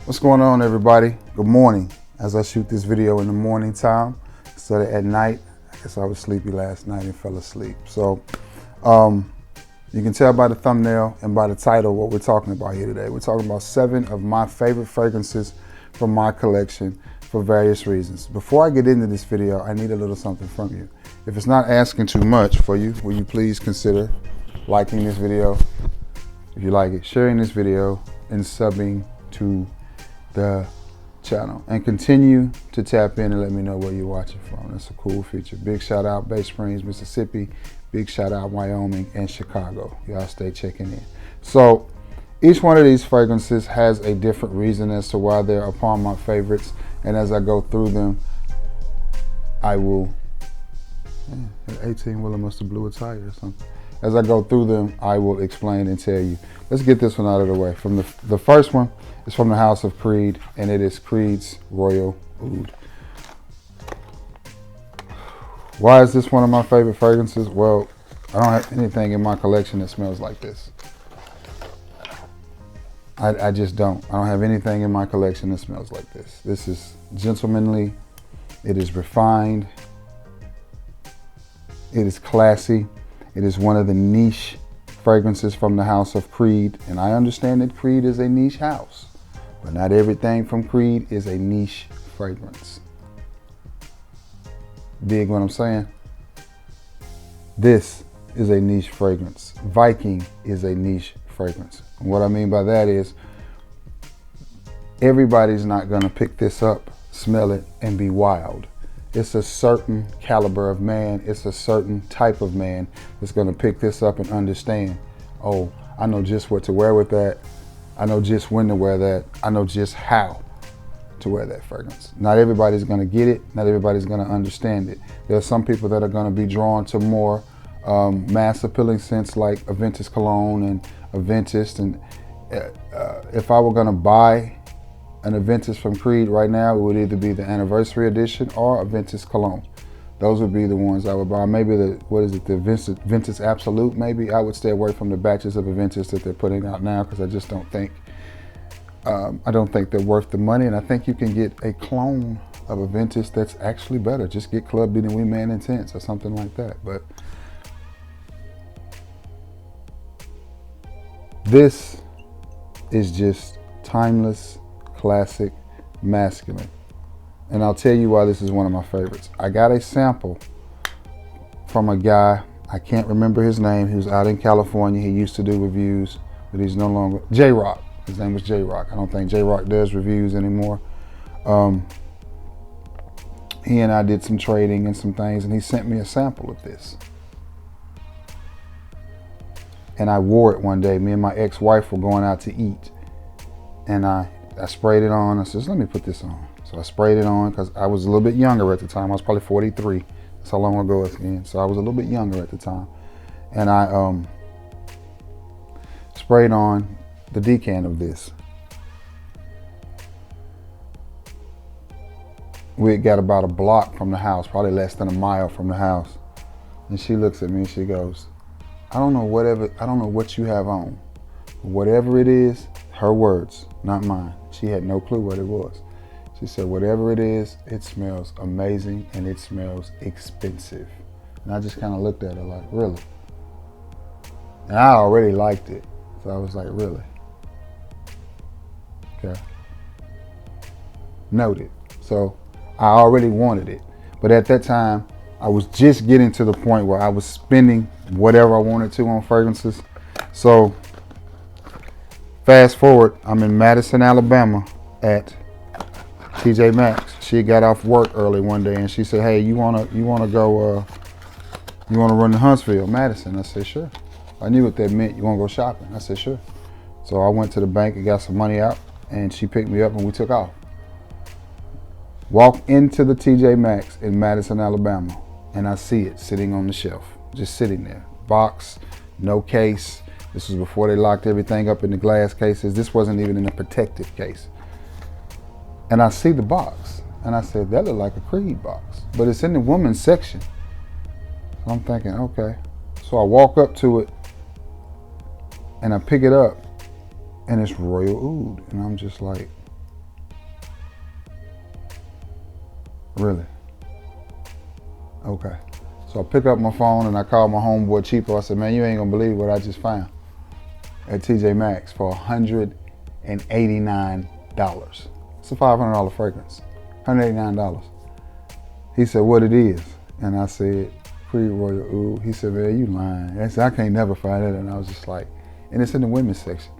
What's going on, everybody? Good morning. As I shoot this video in the morning time instead of at night, I guess I was sleepy last night and fell asleep. So you can tell by the thumbnail and by the title what we're talking about here today. We're talking about 7 of my favorite fragrances from my collection for various reasons. Before I get into this video, I need a little something from you. If it's not asking too much for you, will you please consider liking this video, if you like it, sharing this video, and subbing to the channel, and continue to tap in and let me know where you're watching from. That's a cool feature. Big shout out Bay Springs, Mississippi. Big shout out Wyoming and Chicago. Y'all stay checking in. So each one of these fragrances has a different reason as to why they're upon my favorites, and as I go through them, I will 18 wheeler must have blew a tire or something. As I go through them, I will explain and tell you. Let's get this one out of the way. From the first one is from the house of Creed, and it is Creed's Royal Oud. Why is this one of my favorite fragrances? Well, I don't have anything in my collection that smells like this. I just don't. I don't have anything in my collection that smells like this. This is gentlemanly. It is refined. It is classy. It is one of the niche fragrances from the house of Creed. And I understand that Creed is a niche house, but not everything from Creed is a niche fragrance. Dig what I'm saying? This is a niche fragrance. Viking is a niche fragrance. And what I mean by that is everybody's not gonna pick this up, smell it, and be wild. It's a certain caliber of man. It's a certain type of man that's gonna pick this up and understand, oh, I know just what to wear with that. I know just when to wear that. I know just how to wear that fragrance. Not everybody's gonna get it. Not everybody's gonna understand it. There are some people that are gonna be drawn to more mass appealing scents like Aventus Cologne and Aventus. And if I were gonna buy an Aventus from Creed right now, it would either be the anniversary edition or Aventus Cologne. Those would be the ones I would buy. Maybe the Aventus Absolute, maybe. I would stay away from the batches of Aventus that they're putting out now, because I just don't think, they're worth the money. And I think you can get a clone of Aventus that's actually better. Just get Club Beating Wingman Intense or something like that. But this is just timeless, classic, masculine. And I'll tell you why this is one of my favorites. I got a sample from a guy, I can't remember his name. He was out in California. He used to do reviews, but he's no longer. J-Rock. His name was J-Rock. I don't think J-Rock does reviews anymore. He and I did some trading and some things, and he sent me a sample of this. And I wore it one day. Me and my ex-wife were going out to eat, and I sprayed it on. I said, let me put this on. So I sprayed it on because I was a little bit younger at the time. I was probably 43. That's how long ago it's been. So I was a little bit younger at the time. And I sprayed on the decan of this. We got about a block from the house, probably less than a mile from the house. And she looks at me and she goes, I don't know what you have on. Whatever it is, her words, not mine. She had no clue what it was. She said, whatever it is, it smells amazing and it smells expensive. And I just kind of looked at her like, really? And I already liked it. So I was like, really? Okay. Noted. So I already wanted it. But at that time, I was just getting to the point where I was spending whatever I wanted to on fragrances. So fast forward, I'm in Madison, Alabama at TJ Maxx. She got off work early one day and she said, hey, you wanna run to Huntsville, Madison? I said, sure. I knew what that meant. You wanna go shopping? I said, sure. So I went to the bank and got some money out, and she picked me up and we took off. Walk into the TJ Maxx in Madison, Alabama, and I see it sitting on the shelf, just sitting there. Box, no case. This was before they locked everything up in the glass cases. This wasn't even in a protective case. And I see the box, and I said, that looked like a Creed box, but it's in the women's section. So I'm thinking, okay. So I walk up to it, and I pick it up, and it's Royal Oud. And I'm just like, Really? Okay. So I pick up my phone and I call my homeboy Cheapo. I said, man, you ain't gonna believe what I just found at TJ Maxx for $189. It's a $500 fragrance. $189. He said, what it is? And I said, pretty Royal Oud. He said, man, you lying. I said, I can't never find it. And I was just like, and it's in the women's section.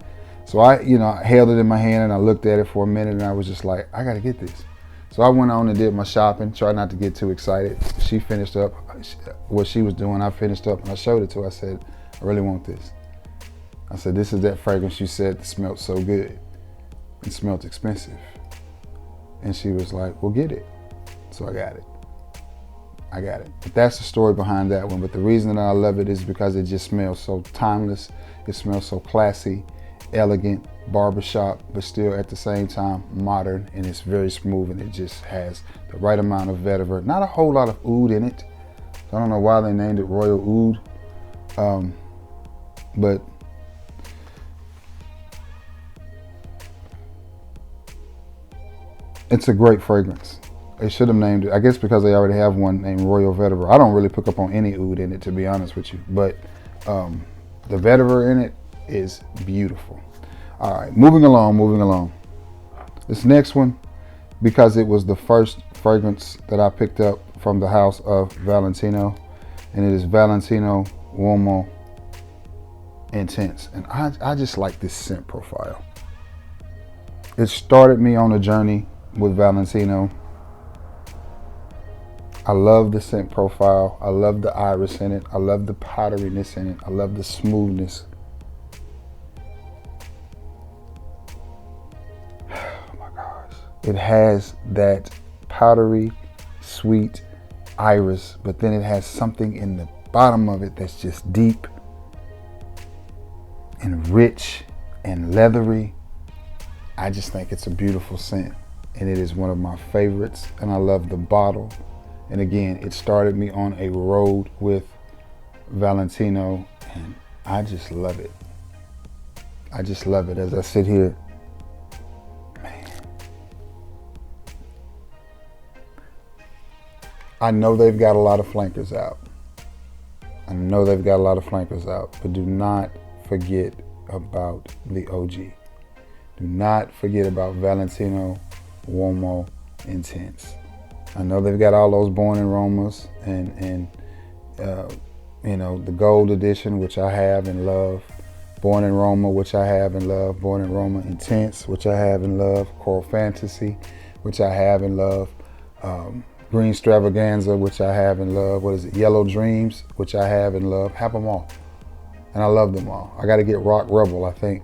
So I held it in my hand and I looked at it for a minute and I was just like, I gotta get this. So I went on and did my shopping, tried not to get too excited. She finished up what she was doing. I finished up and I showed it to her. I said, I really want this. I said, this is that fragrance you said smelled so good. It smelled expensive. And she was like, well, get it. So I got it. But that's the story behind that one. But the reason that I love it is because it just smells so timeless. It smells so classy, elegant, barbershop, but still at the same time modern, and it's very smooth, and it just has the right amount of vetiver. Not a whole lot of oud in it. So I don't know why they named it Royal Oud, but it's a great fragrance. They should have named it, I guess because they already have one named Royal Vetiver. I don't really pick up on any oud in it, to be honest with you, but the vetiver in it is beautiful. All right, moving along. This next one, because it was the first fragrance that I picked up from the house of Valentino, and it is Valentino Uomo Intense. And I just like this scent profile. It started me on a journey with Valentino. I love the scent profile. I love the iris in it. I love the powderiness in it. I love the smoothness. Oh my gosh. It has that powdery, sweet iris, but then it has something in the bottom of it that's just deep and rich and leathery. I just think it's a beautiful scent, and it is one of my favorites, and I love the bottle. And again, it started me on a road with Valentino, and I just love it. I just love it as I sit here. Man. I know they've got a lot of flankers out. But do not forget about the OG. Do not forget about Valentino Uomo Intense. I know they've got all those Born in Romas and the gold edition, which I have and love. Born in Roma, which I have and love. Born in Roma Intense, which I have and love. Coral Fantasy, which I have and love. Green Extravaganza, which I have and love. What is it? Yellow Dreams, which I have and love. Have them all. And I love them all. I got to get Rock Rebel, I think.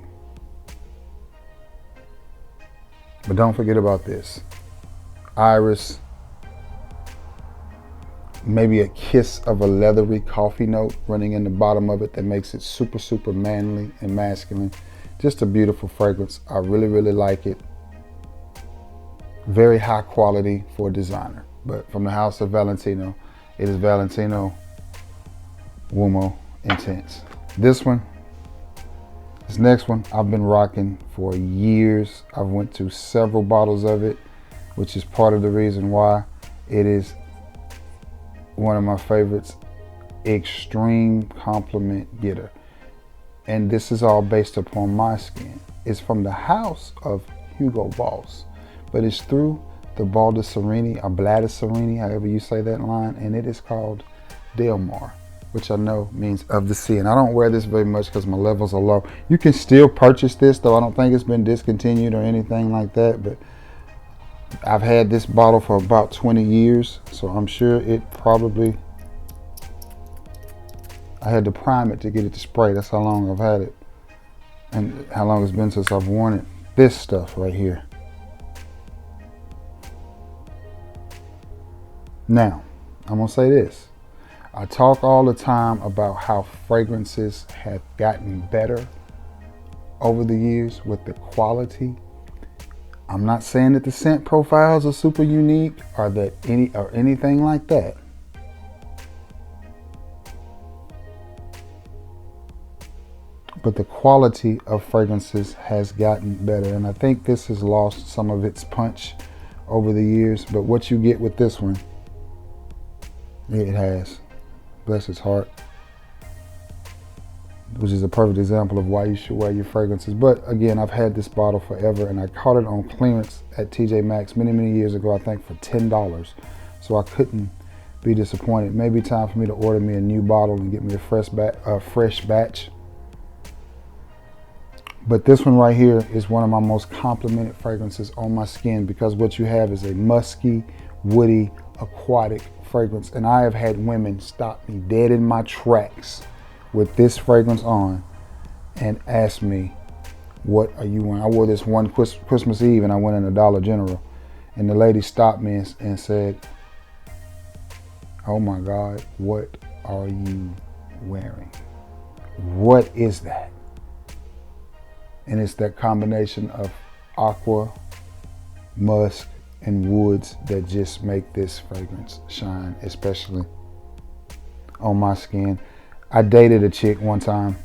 But don't forget about this. Iris. Maybe a kiss of a leathery coffee note running in the bottom of it that makes it super, super manly and masculine. Just a beautiful fragrance. I really, really like it. Very high quality for a designer. But from the house of Valentino, it is Valentino Uomo Intense. This next one, I've been rocking for years. I've went to several bottles of it, which is part of the reason why it is one of my favorites. Extreme Compliment Getter. And this is all based upon my skin. It's from the house of Hugo Boss, but it's through the Baldessarini, or Baldessarini, however you say that line, and it is called Del Mar, which I know means of the sea. And I don't wear this very much because my levels are low. You can still purchase this, though I don't think it's been discontinued or anything like that, but I've had this bottle for about 20 years, so I'm sure it probably, I had to prime it to get it to spray. That's how long I've had it and how long it's been since I've worn it. This stuff right here. Now, I'm gonna say this. I talk all the time about how fragrances have gotten better over the years with the quality. I'm not saying that the scent profiles are super unique or that anything like that. But the quality of fragrances has gotten better, and I think this has lost some of its punch over the years, but what you get with this one, it has, bless his heart, which is a perfect example of why you should wear your fragrances. But again, I've had this bottle forever, and I caught it on clearance at TJ Maxx many years ago, I think for $10. So I couldn't be disappointed. Maybe time for me to order me a new bottle and get me a fresh batch. But this one right here is one of my most complimented fragrances on my skin, because what you have is a musky, woody, aquatic fragrance. And I have had women stop me dead in my tracks with this fragrance on and ask me, what are you wearing? I wore this one Christmas Eve, and I went in a Dollar General, and the lady stopped me and said, oh my God, what are you wearing? What is that? And it's that combination of aqua, musk, and woods that just make this fragrance shine, especially on my skin. I dated a chick one time,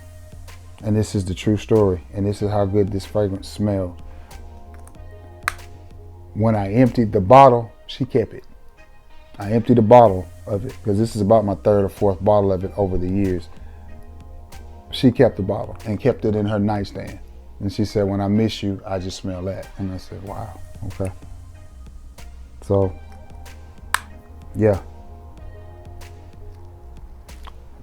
and this is the true story, and this is how good this fragrance smelled. When I emptied the bottle, she kept it. I emptied a bottle of it, because this is about my third or fourth bottle of it over the years. She kept the bottle and kept it in her nightstand. And she said, when I miss you, I just smell that. And I said, wow, okay. So, yeah.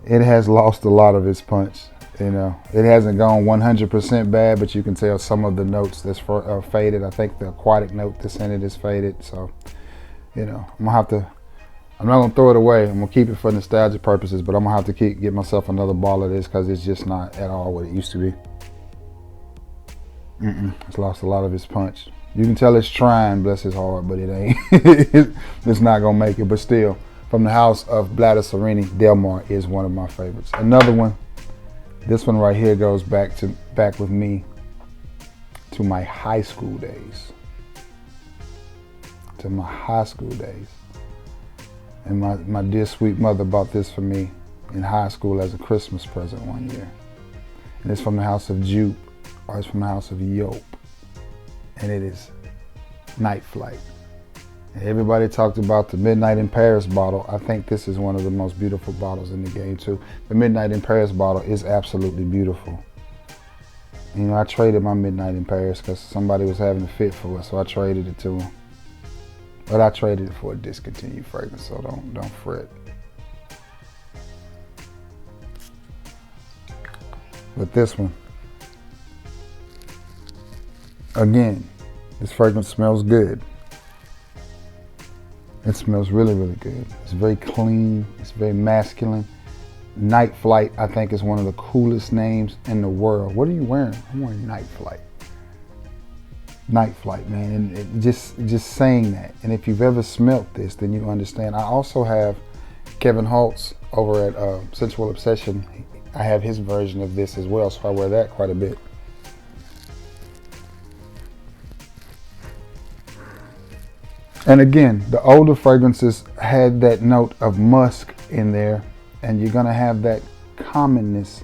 It has lost a lot of its punch. You know, it hasn't gone 100% bad, but you can tell some of the notes that's faded. I think the aquatic note that's in it is faded. So, you know, I'm not gonna throw it away. I'm gonna keep it for nostalgia purposes, but I'm gonna have to get myself another bottle of this, because it's just not at all what it used to be. It's lost a lot of its punch. You can tell it's trying, bless his heart, but it ain't. It's not gonna make it. But still, from the house of Baldessarini, Del Mar is one of my favorites. Another one, this one right here goes back with me to my high school days. To my high school days. And my dear sweet mother bought this for me in high school as a Christmas present one year. And it's from the house of Joop, or it's from the house of Joop. And it is Nightflight. And everybody talked about the Midnight in Paris bottle. I think this is one of the most beautiful bottles in the game too. The Midnight in Paris bottle is absolutely beautiful. You know, I traded my Midnight in Paris because somebody was having a fit for it, so I traded it to them. But I traded it for a discontinued fragrance, so don't fret. But this one, again, this fragrance smells good. It smells really good. It's very clean. It's very masculine. Nightflight, I think, is one of the coolest names in the world. What are you wearing? I'm wearing Nightflight. Nightflight, man, and just saying that. And if you've ever smelt this, then you understand. I also have Kevin Holtz over at Sensual Obsession. I have his version of this as well, so I wear that quite a bit. And again, the older fragrances had that note of musk in there, and you're gonna have that commonness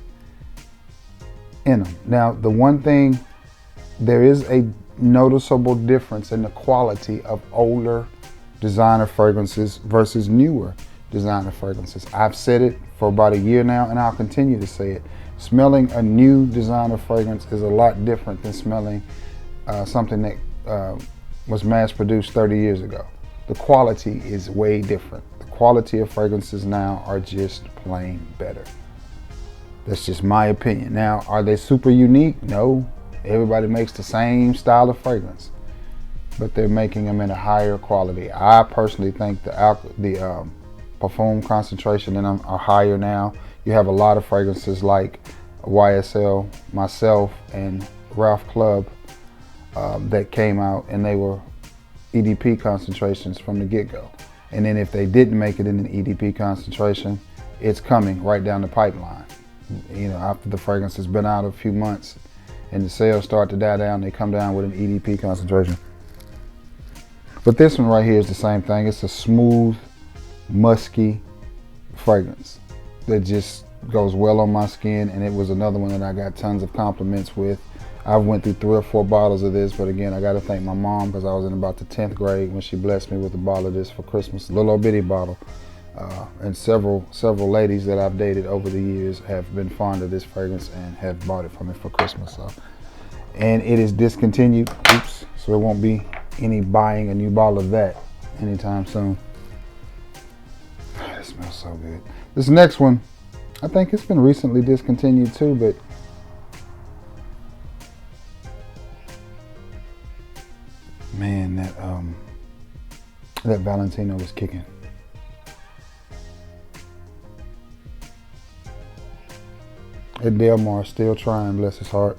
in them. Now, the one thing, there is a noticeable difference in the quality of older designer fragrances versus newer designer fragrances. I've said it for about a year now, and I'll continue to say it. Smelling a new designer fragrance is a lot different than smelling something that was mass produced 30 years ago. The quality is way different. The quality of fragrances now are just plain better. That's just my opinion. Now, are they super unique? No. Everybody makes the same style of fragrance, but they're making them in a higher quality. I personally think the perfume concentration in them are higher now. You have a lot of fragrances like YSL, myself, and Ralph Club that came out, and they were EDP concentrations from the get-go. And then if they didn't make it in an EDP concentration, it's coming right down the pipeline. You know, after the fragrance has been out a few months and the sales start to die down, they come down with an EDP concentration. But this one right here is the same thing. It's a smooth, musky fragrance that just goes well on my skin, and it was another one that I got tons of compliments with. I've went through 3 or 4 bottles of this, but again, I got to thank my mom because I was in about the 10th grade when she blessed me with a bottle of this for Christmas, a little old bitty bottle. And several ladies that I've dated over the years have been fond of this fragrance and have bought it for me for Christmas. So, and it is discontinued, oops, so there won't be any buying a new bottle of that anytime soon. It smells so good. This next one, I think it's been recently discontinued too, but man, that Valentino was kicking. And Delmar still trying, bless his heart.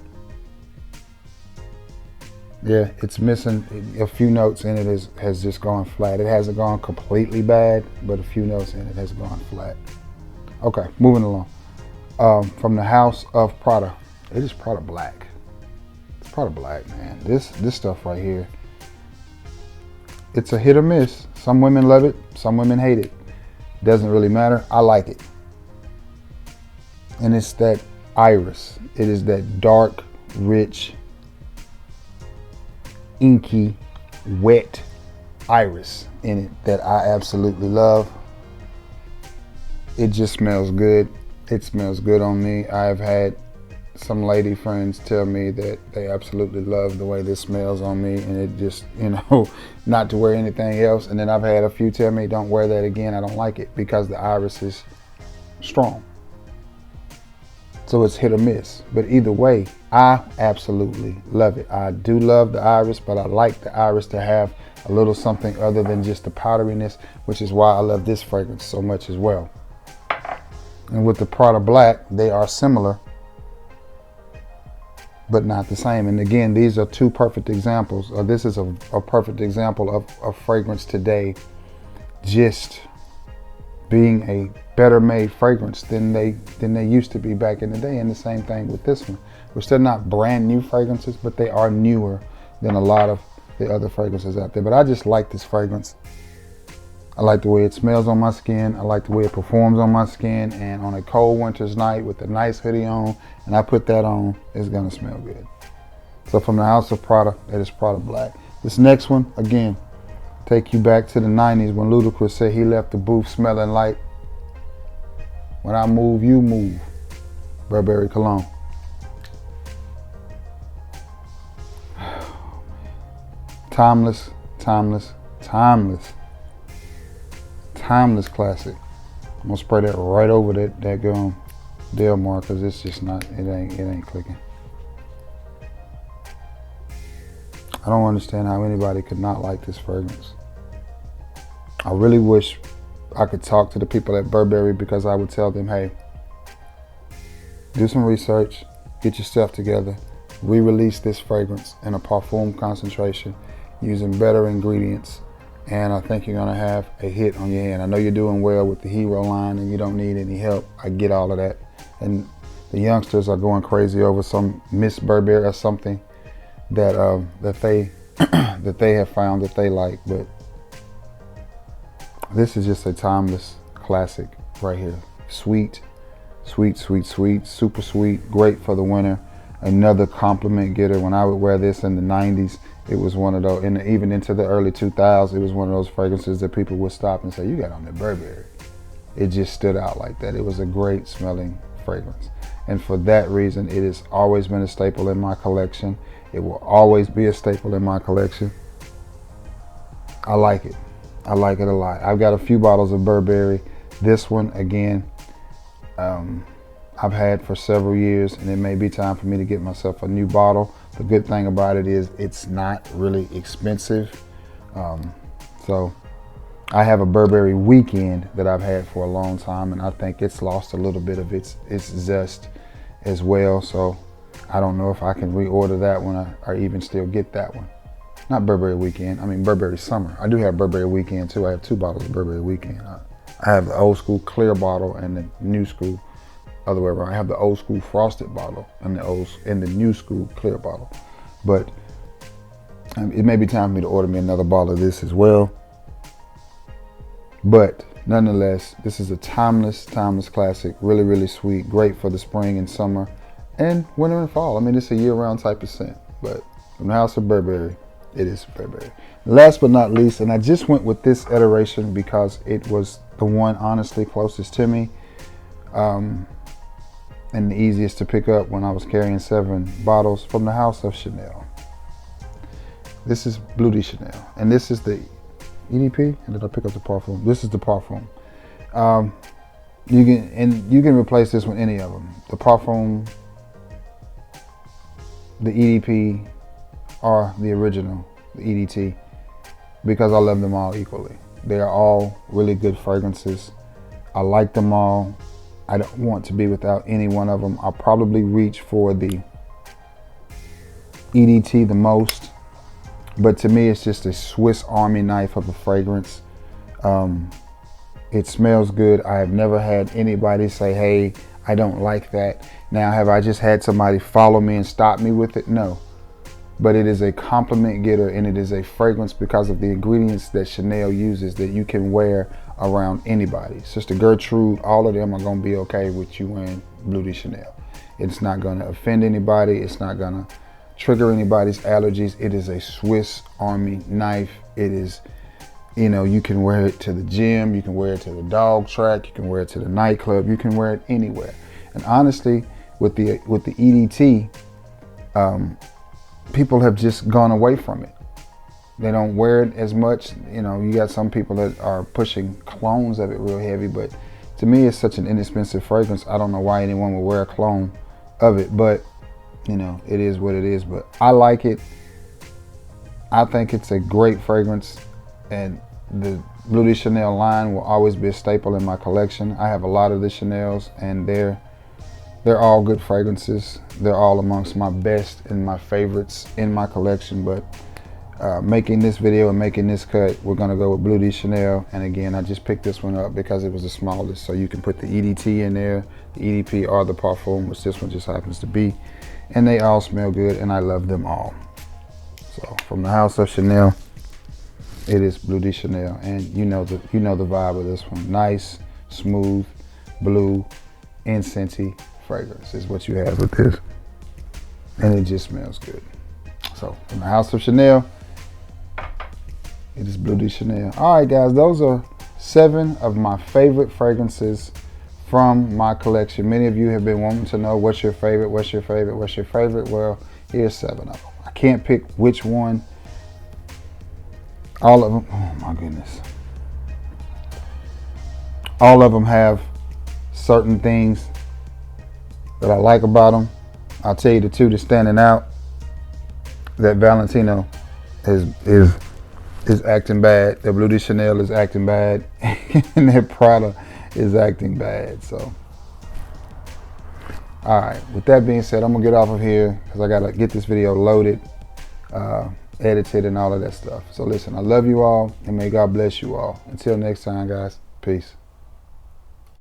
Yeah, it's missing a few notes in it. Has just gone flat. It hasn't gone completely bad, but a few notes in it has gone flat. Okay, moving along. From the house of Prada, it is Prada Black. It's Prada Black, man. This stuff right here, it's a hit or miss. Some women love it, some women hate it. Doesn't really matter. I like it. And it's that iris. It is that dark, rich, inky, wet iris in it that I absolutely love. It just smells good. It smells good on me. I've had some lady friends tell me that they absolutely love the way this smells on me, and it just, not to wear anything else. And then I've had a few tell me, don't wear that again. I don't like it because the iris is strong. So it's hit or miss. But either way, I absolutely love it. I do love the iris, but I like the iris to have a little something other than just the powderiness, which is why I love this fragrance so much as well. And with the Prada Black, they are similar, but not the same. And again, these are 2 perfect examples. This is a perfect example of a fragrance today just being a better made fragrance than they used to be back in the day. And the same thing with this one, which they're not brand new fragrances, but they are newer than a lot of the other fragrances out there. But I just like this fragrance. I like the way it smells on my skin. I like the way it performs on my skin. And on a cold winter's night with a nice hoodie on, and I put that on, it's gonna smell good. So from the house of Prada, that is Prada Black. This next one, again, take you back to the 90s when Ludacris said he left the booth smelling like, when I move, you move. Burberry Cologne. Timeless, timeless, timeless. Timeless classic. I'm gonna spray that right over that gum Delmar, because it's just not, it ain't clicking. I don't understand how anybody could not like this fragrance. I really wish I could talk to the people at Burberry, because I would tell them, hey, do some research, get your stuff together, re-release this fragrance in a parfum concentration using better ingredients, and I think you're gonna have a hit on your hand. I know you're doing well with the Hero line and you don't need any help. I get all of that. And the youngsters are going crazy over some Miss Burberry or something that that they have found that they like, but this is just a timeless classic right here. Sweet, sweet, sweet, sweet, super sweet, great for the winter. Another compliment getter. When I would wear this in the 90s, it was one of those, and even into the early 2000s, it was one of those fragrances that people would stop and say, you got on that Burberry. It just stood out like that. It was a great smelling fragrance. And for that reason, it has always been a staple in my collection. It will always be a staple in my collection. I like it. I like it a lot. I've got a few bottles of Burberry. This one, again, I've had for several years, and it may be time for me to get myself a new bottle. The good thing about it is it's not really expensive. So I have a Burberry Weekend that I've had for a long time, and I think it's lost a little bit of its zest as well. So I don't know if I can reorder that one or even still get that one. Not Burberry Weekend, I mean Burberry Summer. I do have Burberry Weekend too. I have 2 bottles of Burberry Weekend. I have the old school clear bottle and the new school, other way around. I have the old school frosted bottle and the new school clear bottle. But it may be time for me to order me another bottle of this as well. But nonetheless, this is a timeless, timeless classic. Really, really sweet. Great for the spring and summer. and winter and fall. I mean, it's a year-round type of scent, but from the house of Burberry, it is Burberry. Last but not least, and I just went with this iteration because it was the one honestly closest to me, and the easiest to pick up when I was carrying 7 bottles, from the house of Chanel. This is Bleu de Chanel, and this is the EDP. And did I pick up the parfum? This is the parfum. You can replace this with any of them. The parfum, the EDP, or the original, the EDT, because I love them all equally. They are all really good fragrances. I like them all. I don't want to be without any one of them. I'll probably reach for the EDT the most, but to me it's just a Swiss Army knife of a fragrance. It smells good. I have never had anybody say, hey, I don't like that. Now, have I just had somebody follow me and stop me with it? No. But it is a compliment getter, and it is a fragrance because of the ingredients that Chanel uses that you can wear around anybody. Sister Gertrude, all of them are going to be okay with you wearing Bleu de Chanel. It's not going to offend anybody. It's not going to trigger anybody's allergies. It is a Swiss Army knife. It is, you know, you can wear it to the gym, you can wear it to the dog track, you can wear it to the nightclub, you can wear it anywhere. And honestly, with the EDT, people have just gone away from it. They don't wear it as much. You know, you got some people that are pushing clones of it real heavy, but to me, it's such an inexpensive fragrance. I don't know why anyone would wear a clone of it, but you know, it is what it is. But I like it. I think it's a great fragrance, and the Bleu de Chanel line will always be a staple in my collection. I have a lot of the Chanels, and they're all good fragrances. They're all amongst my best and my favorites in my collection. But making this video and making this cut, we're gonna go with Bleu de Chanel. And again, I just picked this one up because it was the smallest, so you can put the EDT in there, the EDP, or the parfum, which this one just happens to be. And they all smell good, and I love them all. So from the house of Chanel, it is Bleu de Chanel, and you know the vibe of this one. Nice, smooth, blue, incensey fragrance is what you have with this, and it just smells good. So from the house of Chanel, it is Bleu de Chanel. All right, guys, those are 7 of my favorite fragrances from my collection. Many of you have been wanting to know what's your favorite, what's your favorite, what's your favorite. Well, here's 7 of them. I can't pick which one. All of them, oh my goodness. All of them have certain things that I like about them. I'll tell you the 2 that's standing out. That Valentino is acting bad. That Bleu de Chanel is acting bad. And that Prada is acting bad. So, all right. With that being said, I'm gonna get off of here because I gotta get this video loaded, edited, and all of that stuff. So listen, I love you all, and may God bless you all. Until next time, guys. Peace.